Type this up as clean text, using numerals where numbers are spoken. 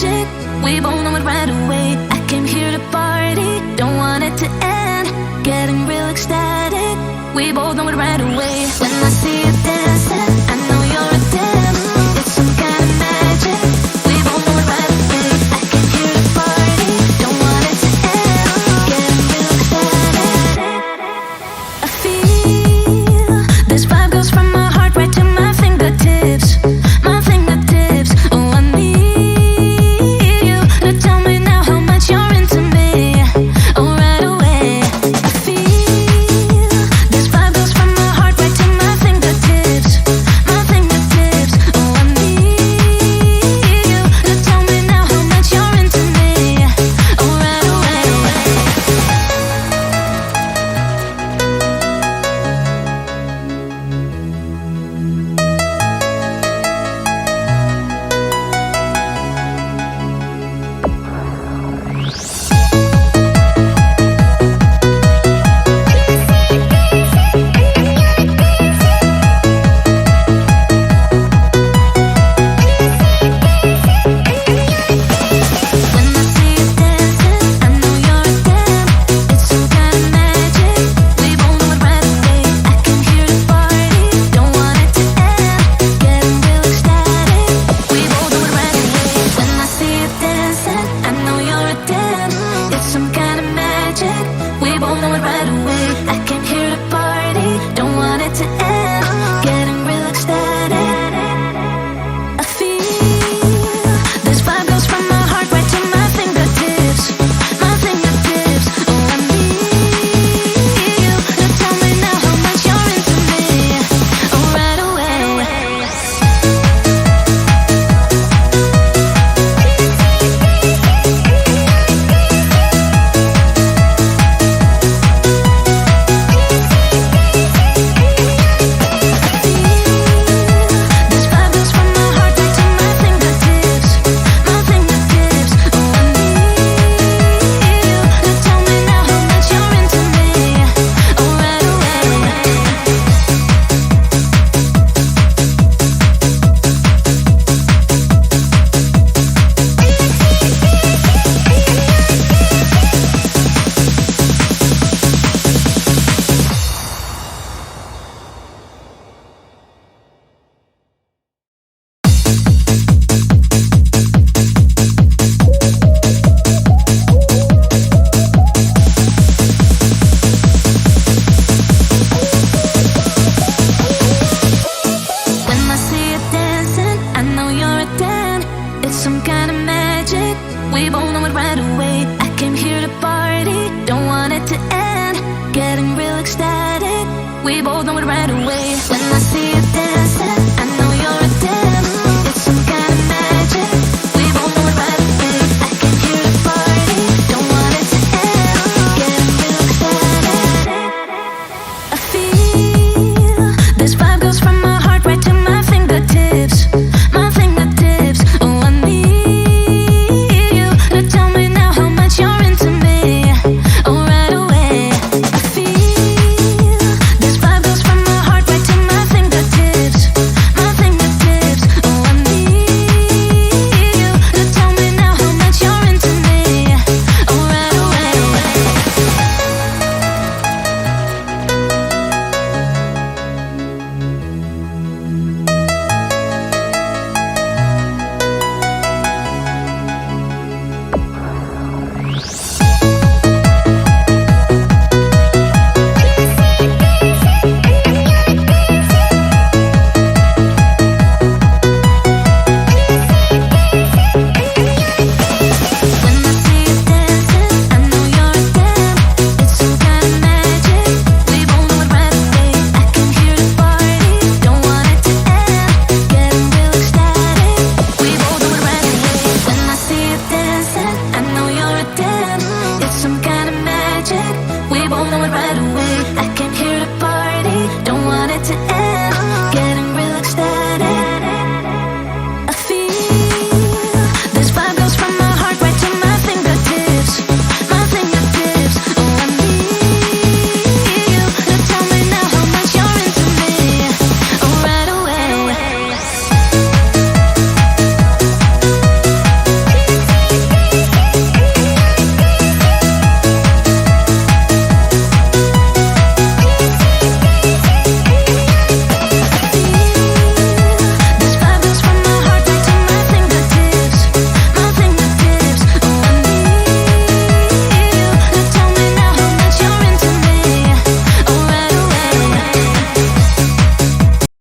magic. We both know it right away. I came here to party, don't want it to end. Getting real ecstatic. We both know it right away. When I see you dancing, I know you're a 10. It's some kind of magic. We both know it right away. I came here to party, don't want it to end. Getting real ecstatic. I feel this vibe goes from my heart right to my fingertips. My fingertips. Oh, I need you to tell me now how much you're into me. Oh, right away. I feel this vibe goes from my heart right to my fingertips. My fingertips. Oh, I need you to tell me now how much you're into me. Oh, right away. When I see you dancing, I know you're a 10. It's some kind of magic. We both know it right away. I came here to party, don't want it to end. Getting real ecstatic. We both know it right away. When I see you dancing, I know you're a 10. It's some kind of magic. We both know it right away. I came here to party, don't want it to end. Getting real ecstatic. I feel this vibe goes from my heart right to my fingertips. My fingertips. Oh, I need you to tell me now how much you're into me. Oh, right away. This vibe goes from my heart right to my fingertips. My fingertips. Oh, I need you to tell me now how much you're into me. Oh, right away. When I see you dancing, I know you're a 10. It's some kind of magic. We both know it right away. I came here to party, don't want it to end. Getting real ecstatic. We both know it right away. When I see you dancing.